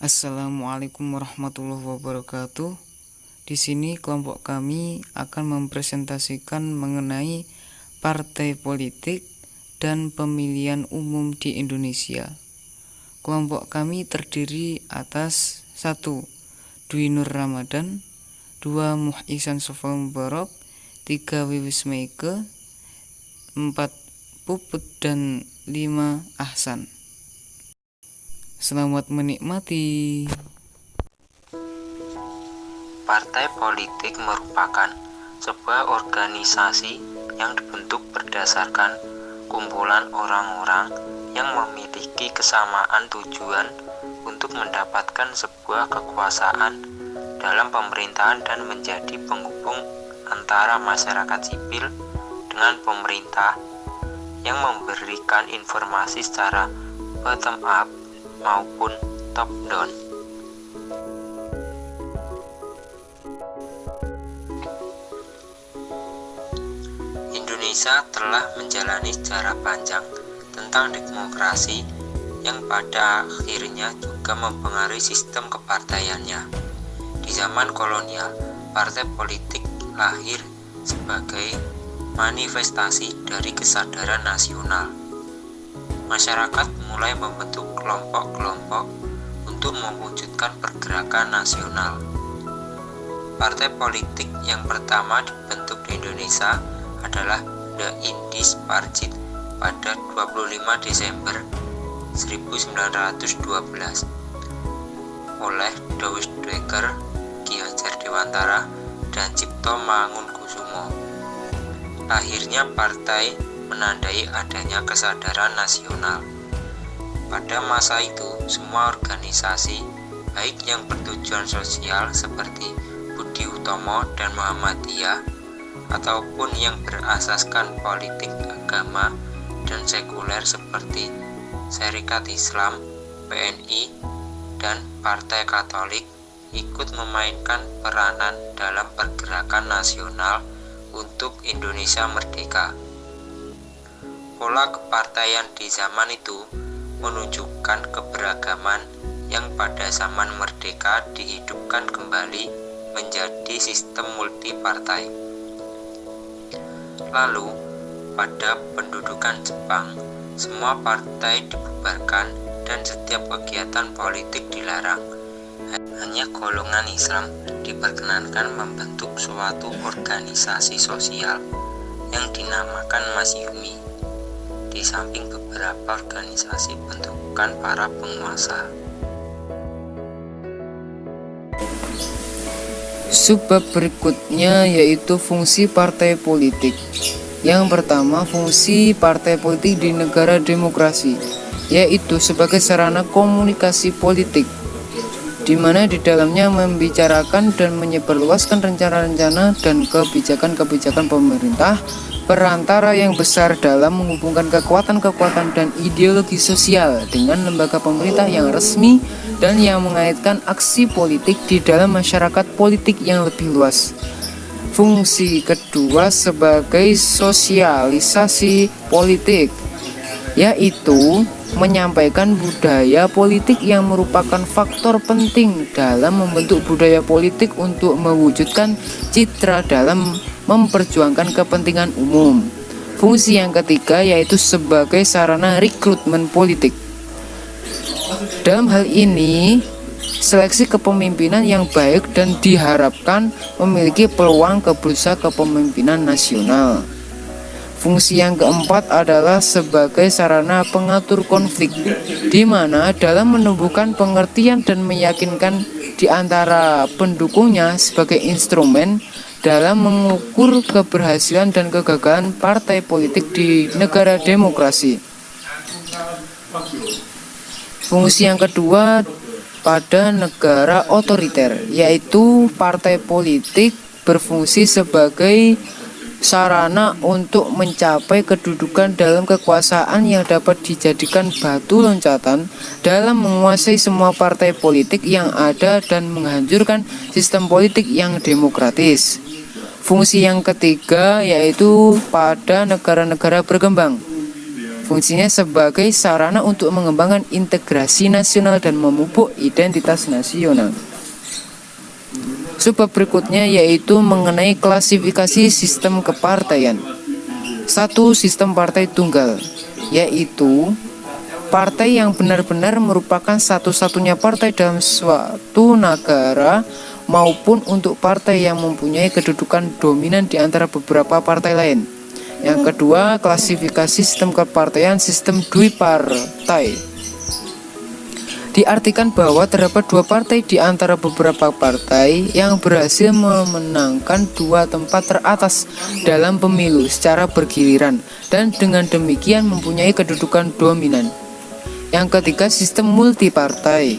Assalamualaikum warahmatullahi wabarakatuh. Di sini kelompok kami akan mempresentasikan mengenai partai politik dan pemilihan umum di Indonesia. Kelompok kami terdiri atas 1. Dwi Nur Ramadan, 2. Muhyisan Sofal Mubarak, 3. Wiwis Meike, 4. Puput, dan 5. Ahsan. Selamat menikmati. Partai politik merupakan sebuah organisasi yang dibentuk berdasarkan kumpulan orang-orang yang memiliki kesamaan tujuan untuk mendapatkan sebuah kekuasaan dalam pemerintahan dan menjadi penghubung antara masyarakat sipil dengan pemerintah yang memberikan informasi secara bottom up maupun top down. Indonesia telah menjalani sejarah panjang tentang demokrasi yang pada akhirnya juga mempengaruhi sistem kepartaiannya. Di zaman kolonial, partai politik lahir sebagai manifestasi dari kesadaran nasional. Masyarakat mulai membentuk kelompok-kelompok untuk mewujudkan pergerakan nasional. Partai politik yang pertama dibentuk di Indonesia adalah The Indies Parchit pada 25 Desember 1912 oleh Dawes Dweker, Ki Hajar Dewantara, dan Cipto Mangunkusumo. Lahirnya partai menandai adanya kesadaran nasional. Pada masa itu, semua organisasi, baik yang bertujuan sosial seperti Budi Utomo dan Muhammadiyah, ataupun yang berasaskan politik agama dan sekuler seperti Serikat Islam, PNI, dan Partai Katolik, ikut memainkan peranan dalam pergerakan nasional untuk Indonesia merdeka. Pola kepartaian di zaman itu menunjukkan keberagaman yang pada zaman merdeka dihidupkan kembali menjadi sistem multipartai. Lalu, pada pendudukan Jepang, semua partai dibubarkan dan setiap kegiatan politik dilarang. Hanya golongan Islam diperkenankan membentuk suatu organisasi sosial yang dinamakan Masyumi, di samping beberapa organisasi bentukan para penguasa. Subbab berikutnya yaitu fungsi partai politik. Yang pertama, fungsi partai politik di negara demokrasi, yaitu sebagai sarana komunikasi politik, di mana di dalamnya membicarakan dan menyebarluaskan rencana-rencana dan kebijakan-kebijakan pemerintah, perantara yang besar dalam menghubungkan kekuatan-kekuatan dan ideologi sosial dengan lembaga pemerintah yang resmi dan yang mengaitkan aksi politik di dalam masyarakat politik yang lebih luas. Fungsi kedua sebagai sosialisasi politik, yaitu menyampaikan budaya politik yang merupakan faktor penting dalam membentuk budaya politik untuk mewujudkan citra dalam memperjuangkan kepentingan umum. Fungsi yang ketiga yaitu sebagai sarana rekrutmen politik. Dalam hal ini, seleksi kepemimpinan yang baik dan diharapkan memiliki peluang ke bursa kepemimpinan nasional. Fungsi yang keempat adalah sebagai sarana pengatur konflik, di mana dalam menumbuhkan pengertian dan meyakinkan di antara pendukungnya sebagai instrumen dalam mengukur keberhasilan dan kegagalan partai politik di negara demokrasi. Fungsi yang kedua pada negara otoriter, yaitu partai politik berfungsi sebagai sarana untuk mencapai kedudukan dalam kekuasaan yang dapat dijadikan batu loncatan dalam menguasai semua partai politik yang ada dan menghancurkan sistem politik yang demokratis. Fungsi yang ketiga yaitu pada negara-negara berkembang. Fungsinya sebagai sarana untuk mengembangkan integrasi nasional dan memupuk identitas nasional. Subbab berikutnya yaitu mengenai klasifikasi sistem kepartaian. 1. Sistem partai tunggal, yaitu partai yang benar-benar merupakan satu-satunya partai dalam suatu negara maupun untuk partai yang mempunyai kedudukan dominan di antara beberapa partai lain. Yang kedua, klasifikasi sistem kepartaian sistem dwipartai. Diartikan bahwa terdapat dua partai di antara beberapa partai yang berhasil memenangkan dua tempat teratas dalam pemilu secara bergiliran dan dengan demikian mempunyai kedudukan dominan. Yang ketiga, sistem multipartai.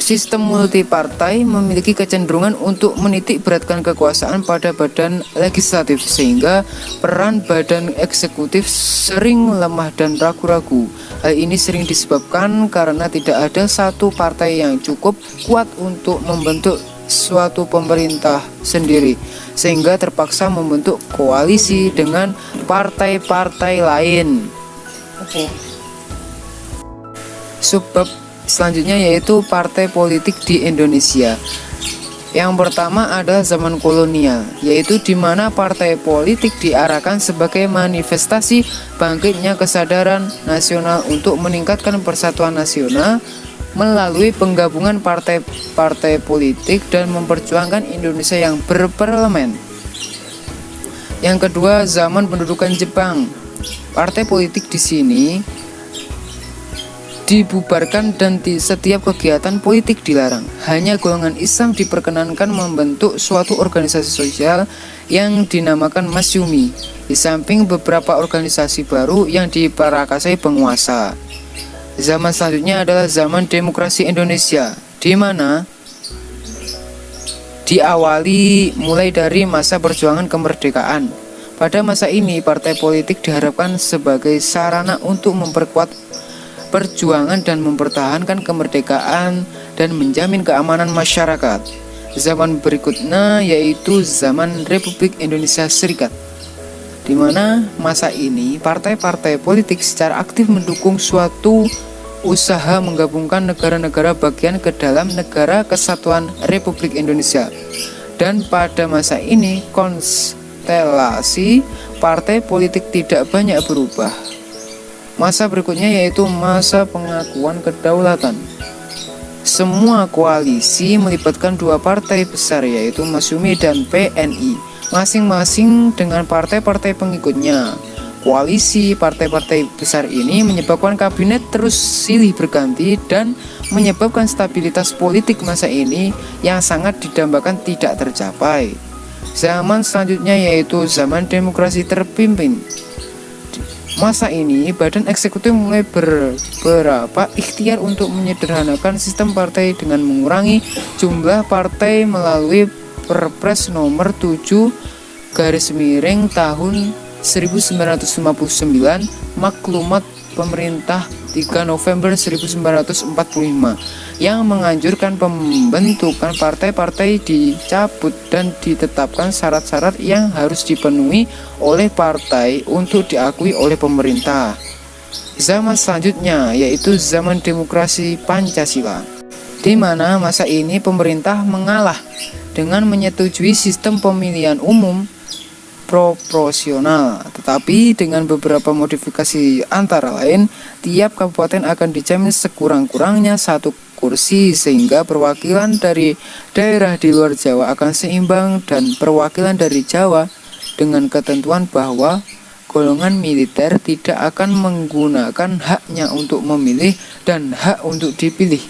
Sistem multipartai memiliki kecenderungan untuk menitik beratkan kekuasaan pada badan legislatif sehingga peran badan eksekutif sering lemah dan ragu-ragu. Hal ini sering disebabkan karena tidak ada satu partai yang cukup kuat untuk membentuk suatu pemerintah sendiri sehingga terpaksa membentuk koalisi dengan partai-partai lain. Subbab selanjutnya yaitu partai politik di Indonesia. Yang pertama adalah zaman kolonial, yaitu di mana partai politik diarahkan sebagai manifestasi bangkitnya kesadaran nasional untuk meningkatkan persatuan nasional melalui penggabungan partai-partai politik dan memperjuangkan Indonesia yang berparlemen. Yang kedua, zaman pendudukan Jepang. Partai politik di sini dibubarkan dan setiap kegiatan politik dilarang. Hanya golongan Islam diperkenankan membentuk suatu organisasi sosial yang dinamakan Masyumi, di samping beberapa organisasi baru yang diperakasai penguasa. Zaman selanjutnya adalah zaman demokrasi Indonesia, di mana diawali mulai dari masa perjuangan kemerdekaan. Pada masa ini, partai politik diharapkan sebagai sarana untuk memperkuat perjuangan dan mempertahankan kemerdekaan dan menjamin keamanan masyarakat. Zaman berikutnya yaitu zaman Republik Indonesia Serikat, di mana masa ini partai-partai politik secara aktif mendukung suatu usaha menggabungkan negara-negara bagian ke dalam Negara Kesatuan Republik Indonesia. Dan pada masa ini konstelasi partai politik tidak banyak berubah. Masa berikutnya yaitu masa pengakuan kedaulatan. Semua koalisi melibatkan dua partai besar yaitu Masyumi dan PNI, masing-masing dengan partai-partai pengikutnya. Koalisi partai-partai besar ini menyebabkan kabinet terus silih berganti dan menyebabkan stabilitas politik masa ini yang sangat didambakan tidak tercapai. Zaman selanjutnya yaitu zaman demokrasi terpimpin. Masa ini, badan eksekutif mulai beberapa ikhtiar untuk menyederhanakan sistem partai dengan mengurangi jumlah partai melalui Perpres nomor 7 tahun 1959 Maklumat Pemerintah 3 November 1945 yang menganjurkan pembentukan partai-partai dicabut dan ditetapkan syarat-syarat yang harus dipenuhi oleh partai untuk diakui oleh pemerintah. Zaman selanjutnya yaitu zaman demokrasi Pancasila, di mana masa ini pemerintah mengalah dengan menyetujui sistem pemilihan umum proporsional, tetapi dengan beberapa modifikasi antara lain, tiap kabupaten akan dijamin sekurang-kurangnya satu kursi sehingga perwakilan dari daerah di luar Jawa akan seimbang dan perwakilan dari Jawa dengan ketentuan bahwa golongan militer tidak akan menggunakan haknya untuk memilih dan hak untuk dipilih.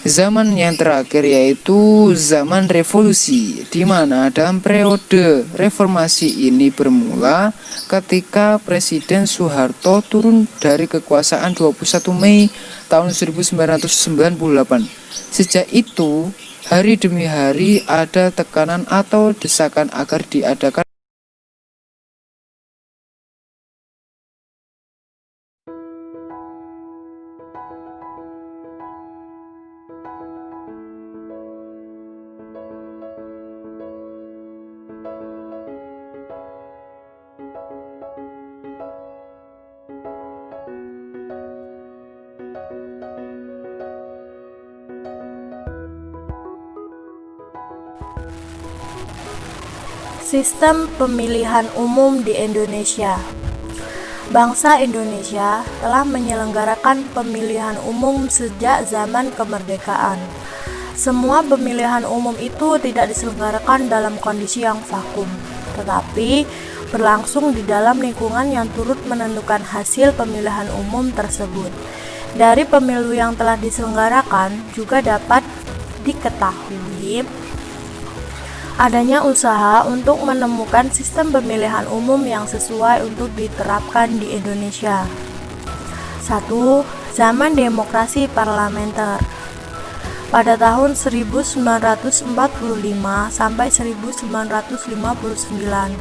Zaman yang terakhir yaitu zaman revolusi, di mana dalam periode reformasi ini bermula ketika Presiden Soeharto turun dari kekuasaan 21 Mei tahun 1998. Sejak itu, hari demi hari ada tekanan atau desakan agar diadakan Sistem pemilihan umum di Indonesia. Bangsa Indonesia telah menyelenggarakan pemilihan umum sejak zaman kemerdekaan. Semua pemilihan umum itu tidak diselenggarakan dalam kondisi yang vakum, tetapi berlangsung di dalam lingkungan yang turut menentukan hasil pemilihan umum tersebut. Dari pemilu yang telah diselenggarakan juga dapat diketahui adanya usaha untuk menemukan sistem pemilihan umum yang sesuai untuk diterapkan di Indonesia. 1. Zaman demokrasi parlementer. Pada tahun 1945 sampai 1959,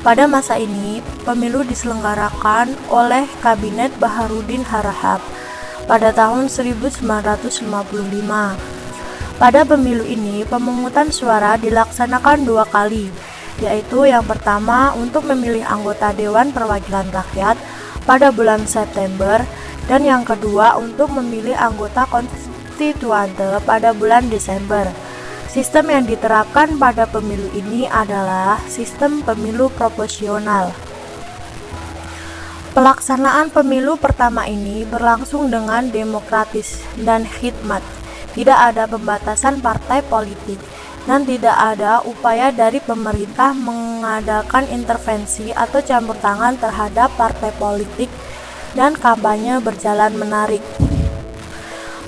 pada masa ini pemilu diselenggarakan oleh Kabinet Baharudin Harahap pada tahun 1955. Pada pemilu ini, pemungutan suara dilaksanakan 2 kali, yaitu yang pertama untuk memilih anggota Dewan Perwakilan Rakyat pada bulan September, dan yang kedua untuk memilih anggota konstituante pada bulan Desember. Sistem yang diterapkan pada pemilu ini adalah sistem pemilu proporsional. Pelaksanaan pemilu pertama ini berlangsung dengan demokratis dan khidmat. Tidak ada pembatasan partai politik dan tidak ada upaya dari pemerintah mengadakan intervensi atau campur tangan terhadap partai politik, dan kampanye berjalan menarik.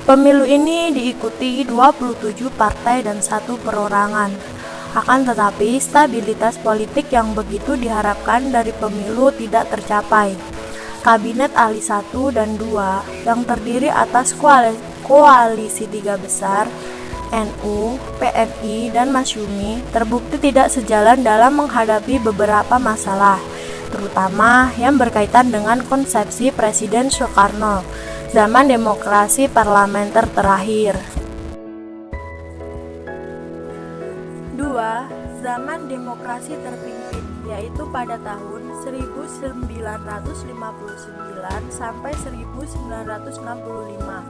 Pemilu ini diikuti 27 partai dan 1 perorangan. Akan tetapi, stabilitas politik yang begitu diharapkan dari pemilu tidak tercapai. Kabinet ahli 1 dan 2 yang terdiri atas koalisi 3 besar, NU, PNI, dan Masyumi, terbukti tidak sejalan dalam menghadapi beberapa masalah, terutama yang berkaitan dengan konsepsi Presiden Soekarno zaman demokrasi parlementer terakhir. 2. Zaman demokrasi terpimpin, yaitu pada tahun 1959 sampai 1965.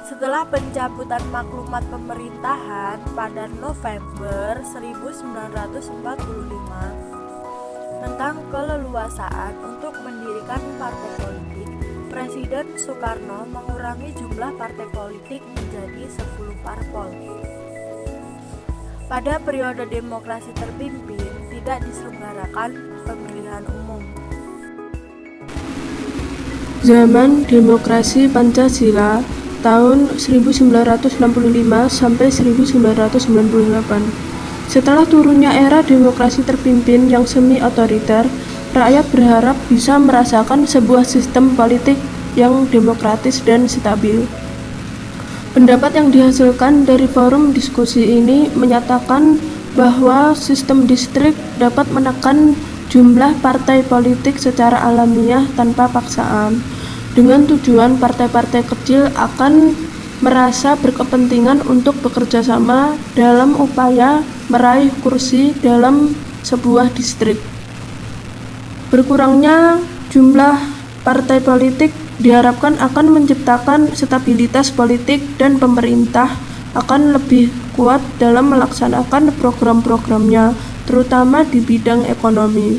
Setelah pencabutan maklumat pemerintahan pada November 1945 tentang keleluasaan untuk mendirikan partai politik, Presiden Soekarno mengurangi jumlah partai politik menjadi 10 parpol. Pada periode demokrasi terpimpin tidak diselenggarakan pemilihan umum. Zaman demokrasi Pancasila tahun 1965 sampai 1998. Setelah turunnya era demokrasi terpimpin yang semi otoriter, rakyat berharap bisa merasakan sebuah sistem politik yang demokratis dan stabil. Pendapat yang dihasilkan dari forum diskusi ini menyatakan bahwa sistem distrik dapat menekan jumlah partai politik secara alamiah tanpa paksaan, dengan tujuan partai-partai kecil akan merasa berkepentingan untuk bekerja sama dalam upaya meraih kursi dalam sebuah distrik. Berkurangnya jumlah partai politik diharapkan akan menciptakan stabilitas politik dan pemerintah akan lebih kuat dalam melaksanakan program-programnya, terutama di bidang ekonomi.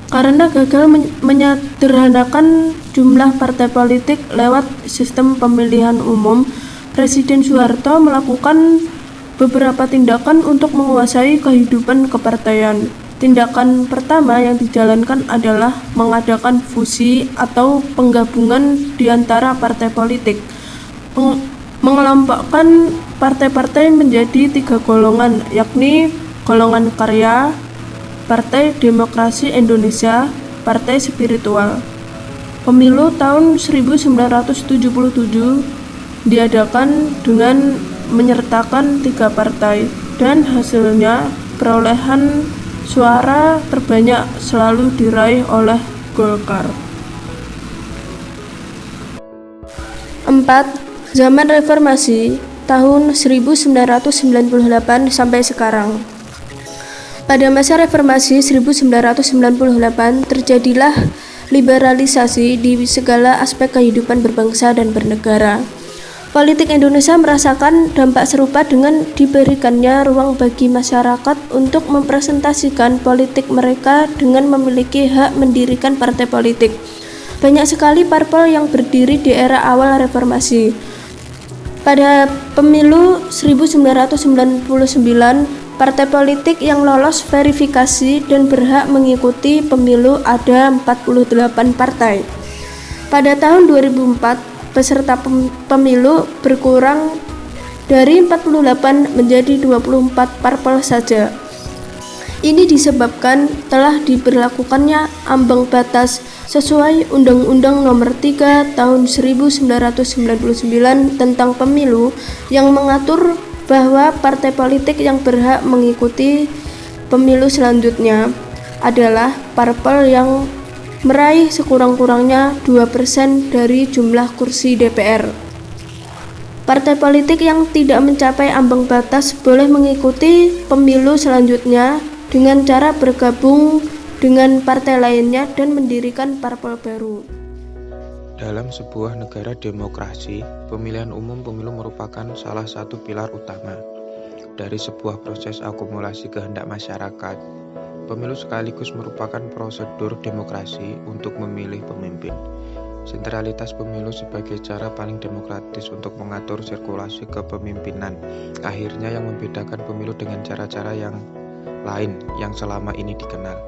Karena gagal menyederhanakan jumlah partai politik lewat sistem pemilihan umum, Presiden Soeharto melakukan beberapa tindakan untuk menguasai kehidupan kepartaian. Tindakan pertama yang dijalankan adalah mengadakan fusi atau penggabungan di antara partai politik, mengelompokkan partai-partai menjadi 3 golongan, yakni golongan karya, Partai Demokrasi Indonesia, Partai Spiritual. Pemilu tahun 1977 diadakan dengan menyertakan 3 partai, dan hasilnya perolehan suara terbanyak selalu diraih oleh Golkar. 4. Zaman Reformasi tahun 1998 sampai sekarang. Pada masa reformasi 1998 terjadilah liberalisasi di segala aspek kehidupan berbangsa dan bernegara. Politik Indonesia merasakan dampak serupa dengan diberikannya ruang bagi masyarakat untuk mempresentasikan politik mereka dengan memiliki hak mendirikan partai politik. Banyak sekali parpol yang berdiri di era awal reformasi. Pada pemilu 1999, partai politik yang lolos verifikasi dan berhak mengikuti pemilu ada 48 partai. Pada tahun 2004, peserta pemilu berkurang dari 48 menjadi 24 parpol saja. Ini disebabkan telah diberlakukannya ambang batas sesuai Undang-Undang Nomor 3 Tahun 1999 tentang Pemilu yang mengatur bahwa partai politik yang berhak mengikuti pemilu selanjutnya adalah parpol yang meraih sekurang-kurangnya 2% dari jumlah kursi DPR. Partai politik yang tidak mencapai ambang batas boleh mengikuti pemilu selanjutnya dengan cara bergabung dengan partai lainnya dan mendirikan parpol baru. Dalam sebuah negara demokrasi, pemilihan umum pemilu merupakan salah satu pilar utama dari sebuah proses akumulasi kehendak masyarakat. Pemilu sekaligus merupakan prosedur demokrasi untuk memilih pemimpin. Sentralitas pemilu sebagai cara paling demokratis untuk mengatur sirkulasi kepemimpinan, akhirnya yang membedakan pemilu dengan cara-cara yang lain yang selama ini dikenal.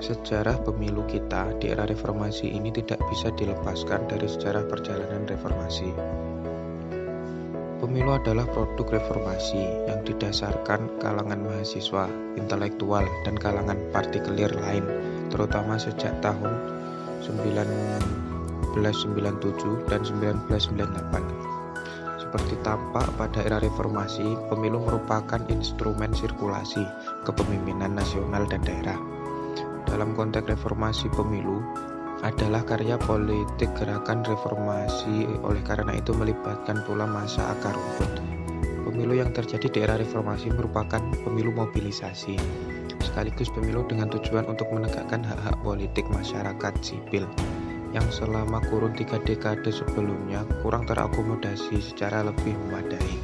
Sejarah pemilu kita di era reformasi ini tidak bisa dilepaskan dari sejarah perjalanan reformasi. Pemilu adalah produk reformasi yang didasarkan kalangan mahasiswa, intelektual, dan kalangan partikelir lain, terutama sejak tahun 1997 dan 1998. Seperti tampak pada era reformasi, pemilu merupakan instrumen sirkulasi kepemimpinan nasional dan daerah. Dalam konteks reformasi, pemilu adalah karya politik gerakan reformasi, oleh karena itu melibatkan pula masa akar rumput. Pemilu yang terjadi di era reformasi merupakan pemilu mobilisasi, sekaligus pemilu dengan tujuan untuk menegakkan hak-hak politik masyarakat sipil yang selama kurun 3 dekade sebelumnya kurang terakomodasi secara lebih memadai.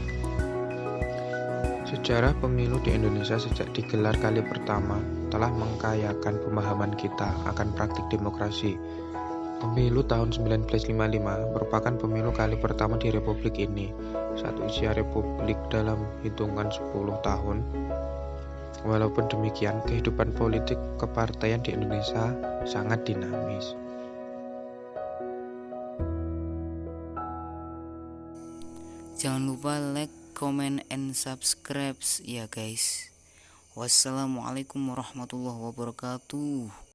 Sejarah pemilu di Indonesia sejak digelar kali pertama telah mengkayakan pemahaman kita akan praktik demokrasi. Pemilu tahun 1955 merupakan pemilu kali pertama di Republik ini, saat usia Republik dalam hitungan 10 tahun. Walaupun demikian, kehidupan politik kepartaian di Indonesia sangat dinamis. Jangan lupa like, comment, and subscribe ya guys. Wassalamualaikum warahmatullahi wabarakatuh.